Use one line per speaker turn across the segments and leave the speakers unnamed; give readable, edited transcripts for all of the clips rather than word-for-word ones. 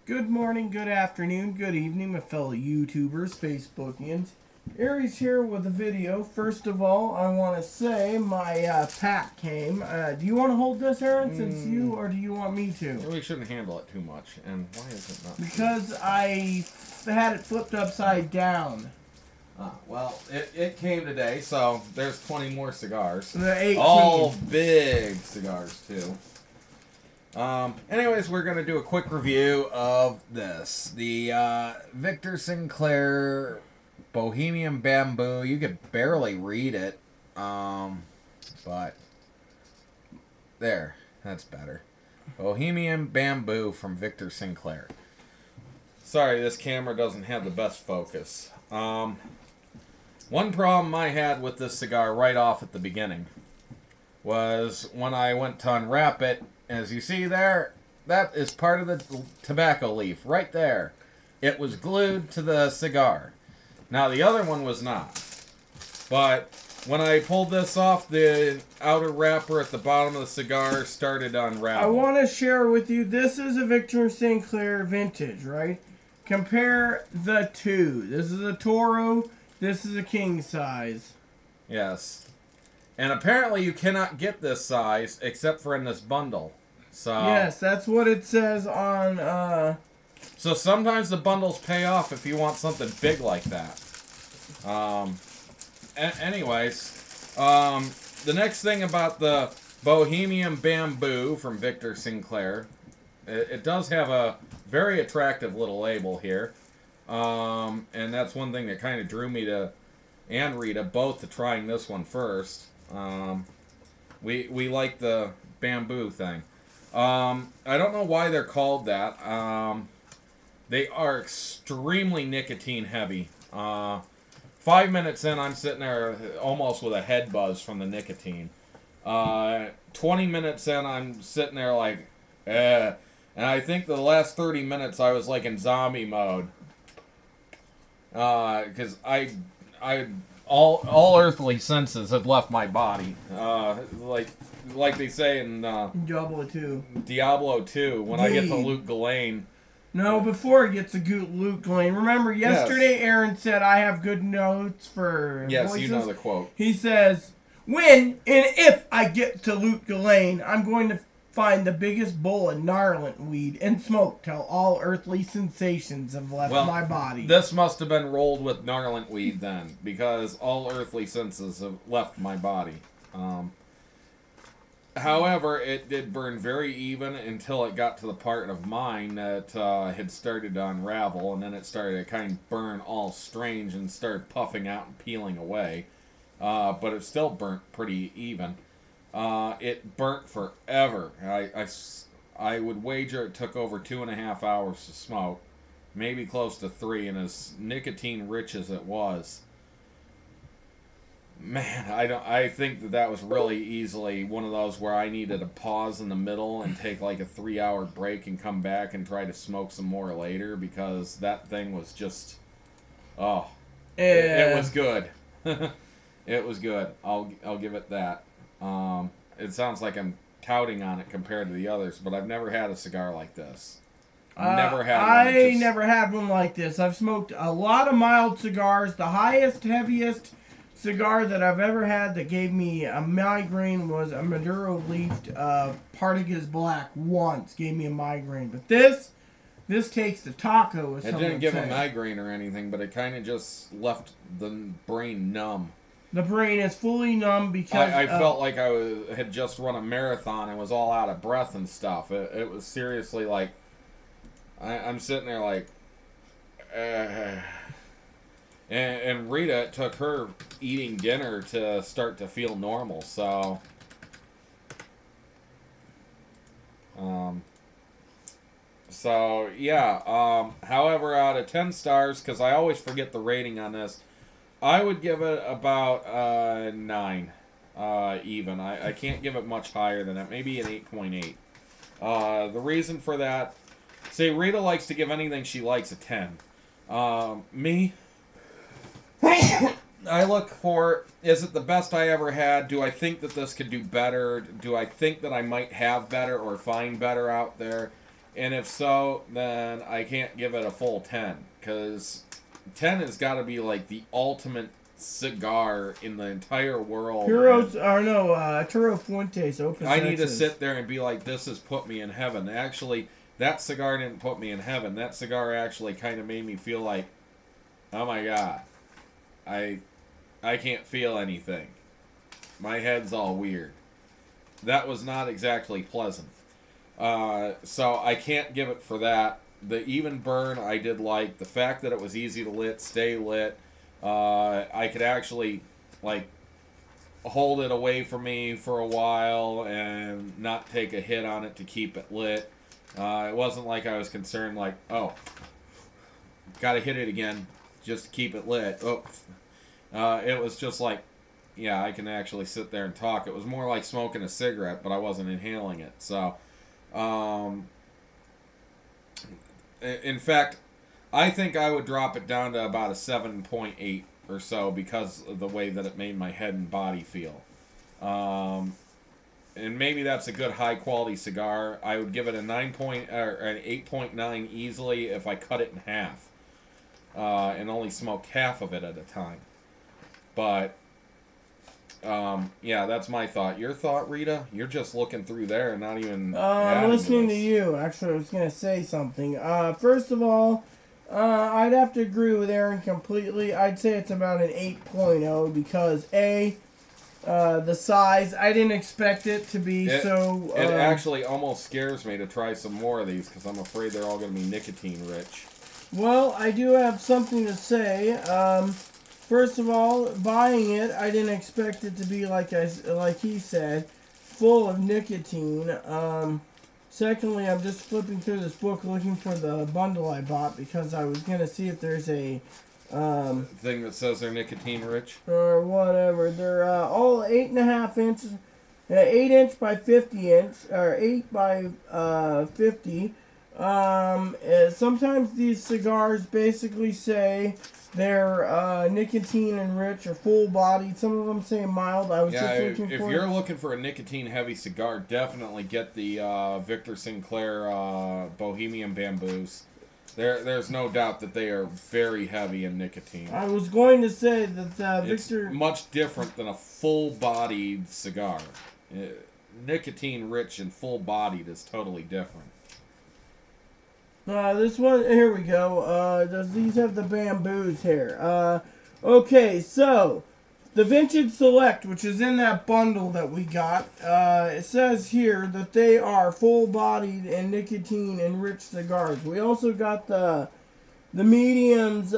Good morning, good afternoon, good evening, my fellow YouTubers, Facebookians. Aries here with a video. First of all, I want to say my pack came. Do you want to hold this, Aaron, since or do you want me to?
We shouldn't handle it too much. And why is it not?
Because I had it flipped upside down.
Well, it came today, so there's 20 more cigars.
The 18.
All big cigars, too. Anyways, we're going to do a quick review of this. The Victor Sinclair Bohemian Bamboo. You could barely read it. But there, that's better. Bohemian Bamboo from Victor Sinclair. Sorry, this camera doesn't have the best focus. One problem I had with this cigar right off at the beginning was when I went to unwrap it. As you see there, that is part of the tobacco leaf right there. It was glued to the cigar. Now the other one was not. But when I pulled this off, the outer wrapper at the bottom of the cigar started to unravel.
I want to share with you, this is a Victor Sinclair vintage, right? Compare the two. This is a Toro, this is a king size.
Yes. And apparently you cannot get this size except for in this bundle. So
yes, that's what it says on...
So sometimes the bundles pay off if you want something big like that. Anyways, the next thing about the Bohemian Bamboo from Victor Sinclair, it does have a very attractive little label here. And that's one thing that kind of drew me to, and Rita, both to trying this one first. We like the bamboo thing. I don't know why they're called that. They are extremely nicotine heavy. 5 minutes in, I'm sitting there almost with a head buzz from the nicotine. 20 minutes in, I'm sitting there like, eh. And I think the last 30 minutes I was like in zombie mode. Because all earthly senses had left my body. Like they say in
Diablo 2.
Diablo 2, when I get to Luke Ghislaine.
No, before it gets to Luke Ghislaine. Remember, yesterday Aaron said I have good notes for
voices. You know the quote.
He says, when and if I get to Luke Ghislaine, I'm going to find the biggest bowl of gnarlant weed and smoke till all earthly sensations have left my body.
This must have been rolled with gnarlant weed then, because all earthly senses have left my body. However, it did burn very even until it got to the part of mine that had started to unravel, and then it started to kind of burn all strange and started puffing out and peeling away. But it still burnt pretty even. It burnt forever. I would wager it took over 2.5 hours to smoke, maybe close to 3, and as nicotine rich as it was, man, I think that was really easily one of those where I needed to pause in the middle and take like a 3-hour break and come back and try to smoke some more later, because that thing was just, it was good. It was good. I'll give it that. It sounds like I'm touting on it compared to the others, but I've never had a cigar like this. Never had one.
I never had one like this. I've smoked a lot of mild cigars. The highest, heaviest cigar that I've ever had that gave me a migraine was a Maduro leafed Partagas Black once. Gave me a migraine. But this takes the taco.
It didn't give a migraine or anything, but it kind of just left the brain numb.
The brain is fully numb because...
I felt like I had just run a marathon and was all out of breath and stuff. It was seriously like... I'm sitting there like... And Rita, it took her eating dinner to start to feel normal, so... however, out of 10 stars, because I always forget the rating on this, I would give it about 9 even. I can't give it much higher than that. Maybe an 8.8. The reason for that... See, Rita likes to give anything she likes a 10. Me... I look for, is it the best I ever had? Do I think that this could do better? Do I think that I might have better or find better out there? And if so, then I can't give it a full 10. Because 10 has got to be like the ultimate cigar in the entire world.
Turo Fuentes Opus
I need to
X's.
sit there and be like, this has put me in heaven. Actually, that cigar didn't put me in heaven. That cigar actually kind of made me feel like, oh my god, I can't feel anything. My head's all weird. That was not exactly pleasant. So I can't give it for that. The even burn I did like. The fact that it was easy to stay lit. I could actually like hold it away from me for a while and not take a hit on it to keep it lit. It wasn't like I was concerned like, oh, gotta hit it again just to keep it lit. Oh, it was just like, yeah, I can actually sit there and talk. It was more like smoking a cigarette, but I wasn't inhaling it. So, in fact, I think I would drop it down to about a 7.8 or so because of the way that it made my head and body feel. And maybe that's a good high quality cigar. I would give it an 8.9 easily if I cut it in half and only smoked half of it at a time. But yeah, that's my thought. Your thought, Rita? You're just looking through there and not even.
I'm listening to you. Actually, I was gonna say something. First of all, I'd have to agree with Aaron completely. I'd say it's about an 8.0 because the size. I didn't expect it to be so.
It actually almost scares me to try some more of these because I'm afraid they're all going to be nicotine rich.
Well, I do have something to say. First of all, buying it, I didn't expect it to be like he said, full of nicotine. Secondly, I'm just flipping through this book looking for the bundle I bought because I was gonna see if there's a
thing that says they're nicotine rich
or whatever. They're all 8.5 inches, 8 inch by 50 inch or 8 by 50. Sometimes these cigars basically say they're nicotine enriched or full bodied. Some of them say mild. I was just looking for.
If you're looking for a nicotine heavy cigar, definitely get the Victor Sinclair Bohemian Bamboos. There's no doubt that they are very heavy in nicotine.
I was going to say that Victor.
It's much different than a full bodied cigar. Nicotine rich and full bodied is totally different.
This one, here we go. Does these have the bamboos here? Okay, so the Vintage Select, which is in that bundle that we got, it says here that they are full-bodied and nicotine-enriched cigars. We also got the mediums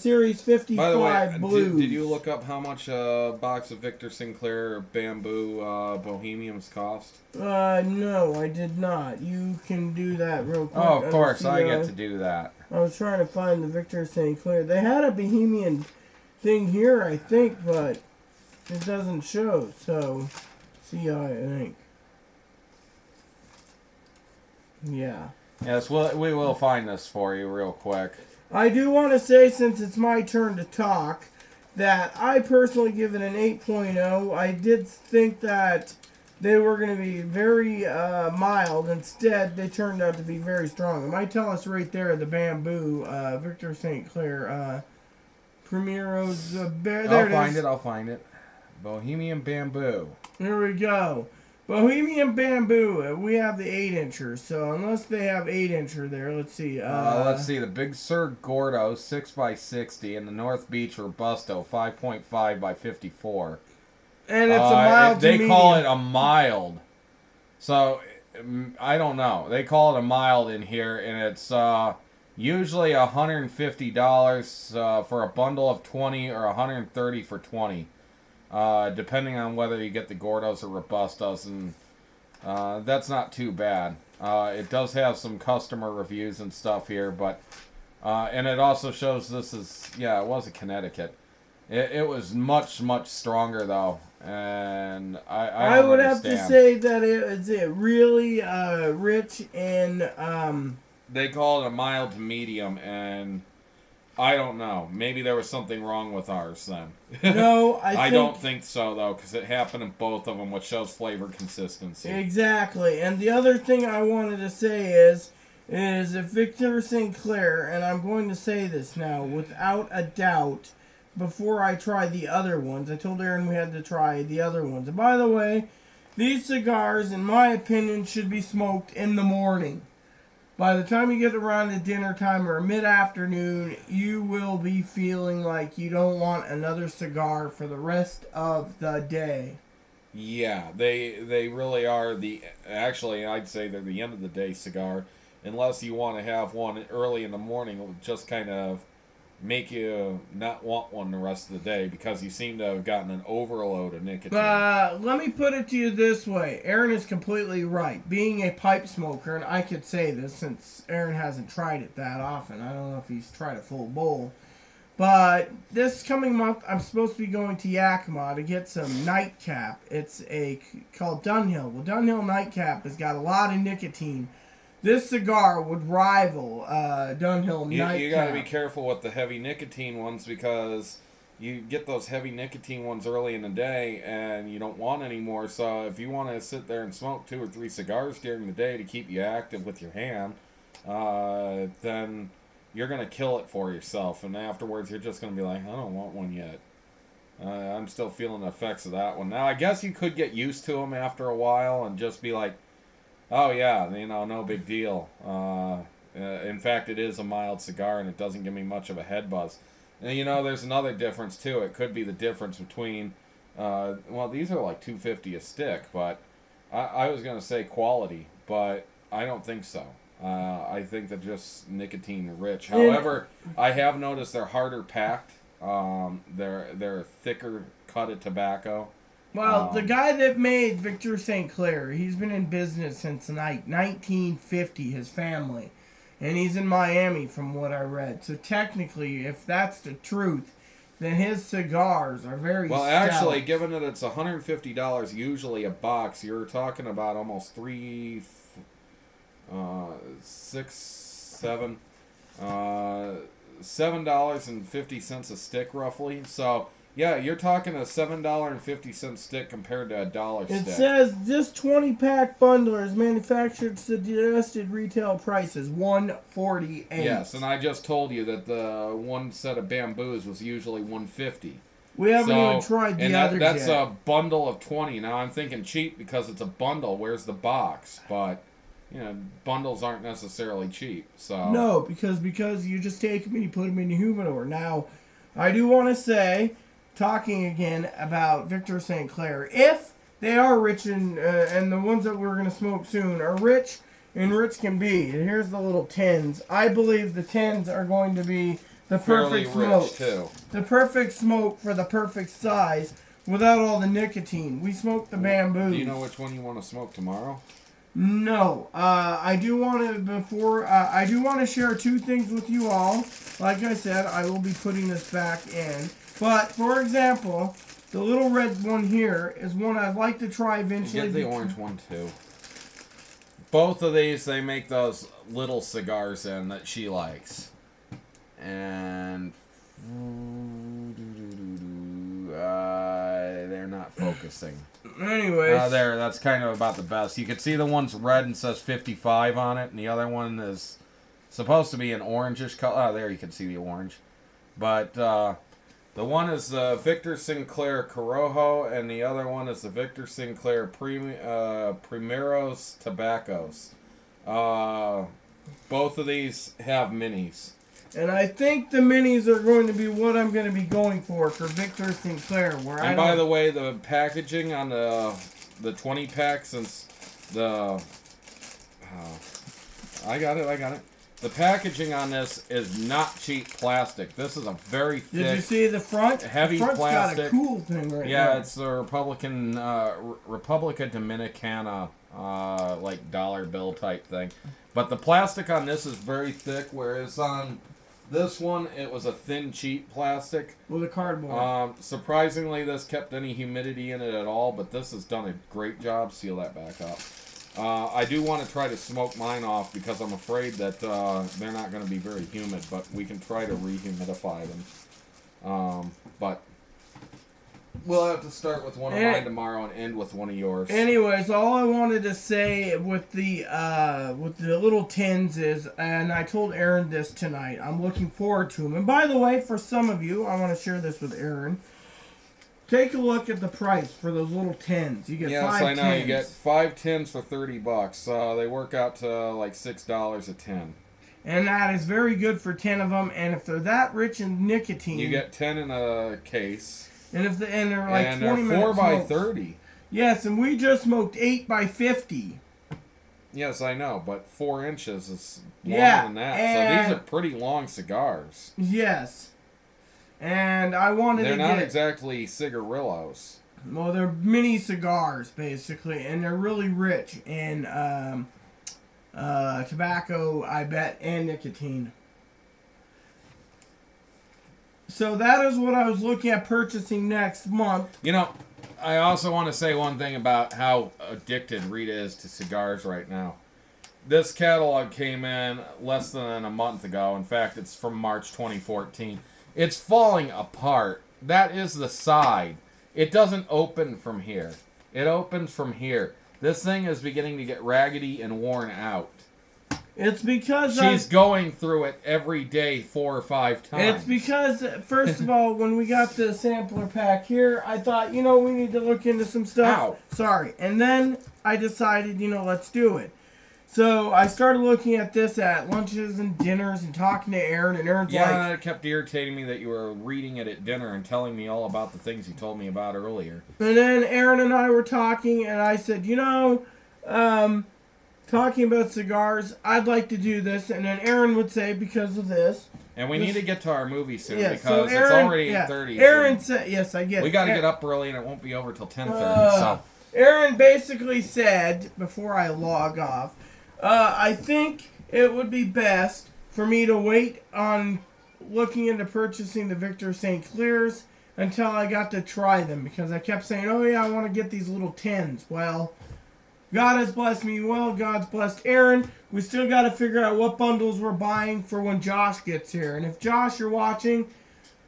Series 55
By the way,
Blues.
did you look up how much a box of Victor Sinclair Bamboo Bohemians cost?
No, I did not. You can do that real quick.
Oh, of course, I get to do that.
I was trying to find the Victor Sinclair. They had a Bohemian thing here, I think, but it doesn't show. So, see, I think. Yeah.
Yes, we will find this for you real quick.
I do want to say, since it's my turn to talk, that I personally give it an 8.0. I did think that they were going to be very mild. Instead, they turned out to be very strong. It might tell us right there, the Bamboo, Victor St. Clair, Primero's Bear. There
I'll find it. Bohemian Bamboo.
There we go. Bohemian Bamboo. We have the 8-incher. So unless they have 8-incher there, let's see.
Let's see. The Big Sur Gordo 6x60 and the North Beach Robusto 5.5 by 54.
And it's a mild.
They call it a mild. So I don't know. They call it a mild in here, and it's usually $150 for a bundle of 20 or $130 for 20. Depending on whether you get the Gordos or Robustos, and that's not too bad. It does have some customer reviews and stuff here, but and it also shows this is, it was a Connecticut. It was much stronger though, and I
would
understand.
have to say that it is really rich in.
They call it a mild to medium, and I don't know. Maybe there was something wrong with ours then.
No,
I don't think so, though, because it happened in both of them, which shows flavor consistency.
Exactly. And the other thing I wanted to say is is if Victor Sinclair, and I'm going to say this now without a doubt, before I try the other ones. I told Aaron we had to try the other ones. And by the way, these cigars, in my opinion, should be smoked in the morning. By the time you get around to dinner time or mid-afternoon, you will be feeling like you don't want another cigar for the rest of the day.
Yeah, they really are actually, I'd say they're the end of the day cigar. Unless you want to have one early in the morning, it will just kind of make you not want one the rest of the day because you seem to have gotten an overload of nicotine.
Let me put it to you this way. Aaron is completely right. Being a pipe smoker, and I could say this since Aaron hasn't tried it that often. I don't know if he's tried a full bowl. But this coming month, I'm supposed to be going to Yakima to get some Nightcap. It's called Dunhill. Well, Dunhill Nightcap has got a lot of nicotine. This cigar would rival Dunhill Nightcap.
You got to be careful with the heavy nicotine ones because you get those heavy nicotine ones early in the day and you don't want any more. So if you want to sit there and smoke 2 or 3 cigars during the day to keep you active with your hand, then you're going to kill it for yourself. And afterwards, you're just going to be like, I don't want one yet. I'm still feeling the effects of that one. Now, I guess you could get used to them after a while and just be like, oh, yeah, no big deal. In fact, it is a mild cigar, and it doesn't give me much of a head buzz. And, there's another difference, too. It could be the difference between, these are like $2.50 a stick, but I was going to say quality, but I don't think so. I think they're just nicotine rich. However, I have noticed they're harder packed. They're thicker cut of tobacco.
Well, the guy that made Victor Sinclair, he's been in business since 1950, his family. And he's in Miami from what I read. So technically, if that's the truth, then his cigars are very
well,
stout.
actually, given that it's $150 usually a box, you're talking about almost $7 $7.50 a stick roughly. So yeah, you're talking a $7.50 stick compared to $1 stick.
It says this 20-pack bundler is manufactured suggested retail price is $148.
Yes, and I just told you that the one set of bamboos was usually $150.
We haven't even tried the others
that's
yet.
a bundle of 20. Now I'm thinking cheap because it's a bundle. Where's the box? But bundles aren't necessarily cheap. So
no, because you just take them and you put them in the humidor. Now, I do want to say, talking again about Victor Sinclair, if they are rich and the ones that we're going to smoke soon are rich and rich can be, and here's the little tins. I believe the tins are going to be the perfect smoke. The perfect smoke for the perfect size without all the nicotine. We smoke the bamboo.
Do you know which one you want to smoke tomorrow?
No, I do want to share 2 things with you all. Like I said, I will be putting this back in. But for example, the little red one here is one I'd like to try eventually.
Get the orange one too. Both of these, they make those little cigars in that she likes, and they're not focusing.
Anyways.
There, that's kind of about the best. You can see the one's red and says 55 on it, and the other one is supposed to be an orangish color. Oh, there you can see the orange. But the one is the Victor Sinclair Corojo, and the other one is the Victor Sinclair Primeros Tobaccos. Both of these have minis.
And I think the minis are going to be what I'm going to be going for Victor Sinclair.
And by the way, the packaging on the 20-pack, since the... I got it. The packaging on this is not cheap plastic. This is a very thick...
Did you see the front?
Heavy
the front's
plastic.
Got a cool thing right there.
Yeah, it's the Republica Dominicana, like dollar bill type thing. But the plastic on this is very thick, whereas on this one, it was a thin, cheap plastic.
With a cardboard.
Surprisingly, this kept any humidity in it at all, but this has done a great job. Seal that back up. I do want to try to smoke mine off because I'm afraid that they're not going to be very humid, but we can try to rehumidify them. But We'll have to start with one of mine tomorrow and end with one of yours.
Anyways, all I wanted to say with the little tins is, and I told Aaron this tonight, I'm looking forward to them. And by the way, for some of you, I want to share this with Aaron. Take a look at the price for those little tins. You get 5 tins.
Yes, I know. You get 5 tins for $30. They work out to like $6 a tin.
And that is very good for 10 of them. And if they're that rich in nicotine,
you get 10 in a case.
And if they're like
and
20
they're 4 by
smokes.
30.
Yes, and we just smoked 8 by 50.
Yes, I know, but 4 inches is longer than that. So these are pretty long cigars.
Yes. And I wanted
they're
to
not exactly cigarillos.
Well, they're mini cigars, basically, and they're really rich in tobacco, I bet, and nicotine. So that is what I was looking at purchasing next month.
You know, I also want to say one thing about how addicted Rita is to cigars right now. This catalog came in less than a month ago. In fact, it's from March 2014. It's falling apart. That is the side. It doesn't open from here. It opens from here. This thing is beginning to get raggedy and worn out.
It's because
she's going through it every day 4 or 5 times.
It's because, first of all, when we got the sampler pack here, I thought, we need to look into some stuff.
Ow.
Sorry. And then I decided, let's do it. So I started looking at this at lunches and dinners and talking to Aaron, and Aaron's like...
Yeah, it kept irritating me that you were reading it at dinner and telling me all about the things you told me about earlier.
And then Aaron and I were talking, and I said, talking about cigars, I'd like to do this. And then Aaron would say, because of this.
And we need to get to our movie soon, because
so Aaron,
it's already 8:30.
Aaron said, yes, I get it.
We got to get up early, and it won't be over till 10:30. So
Aaron basically said, before I log off, I think it would be best for me to wait on looking into purchasing the Victor Sinclairs until I got to try them, because I kept saying, oh yeah, I want to get these little tins. Well, God has blessed me well. God's blessed Aaron. We still got to figure out what bundles we're buying for when Josh gets here. And if Josh, you're watching,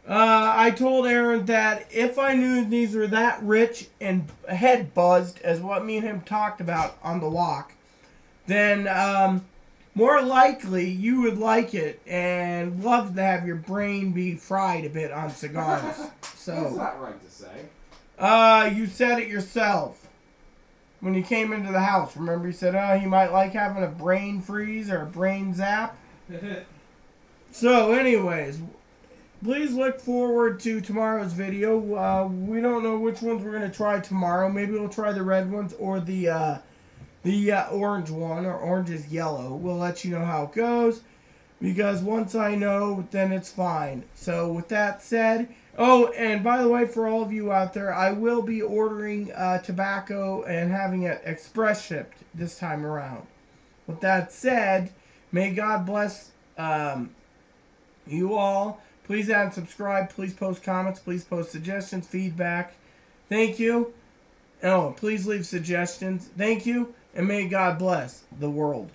I told Aaron that if I knew these were that rich and head buzzed as what me and him talked about on the walk, then more likely you would like it and love to have your brain be fried a bit on cigars. So
that's not right to say.
You said it yourself. When you came into the house, remember you said, he might like having a brain freeze or a brain zap? So, anyways, please look forward to tomorrow's video. We don't know which ones we're going to try tomorrow. Maybe we'll try the red ones or the orange one, or orange is yellow. We'll let you know how it goes, because once I know, then it's fine. So, with that said... Oh, and by the way, for all of you out there, I will be ordering tobacco and having it express shipped this time around. With that said, may God bless you all. Please add and subscribe. Please post comments. Please post suggestions, feedback. Thank you. Oh, please leave suggestions. Thank you, and may God bless the world.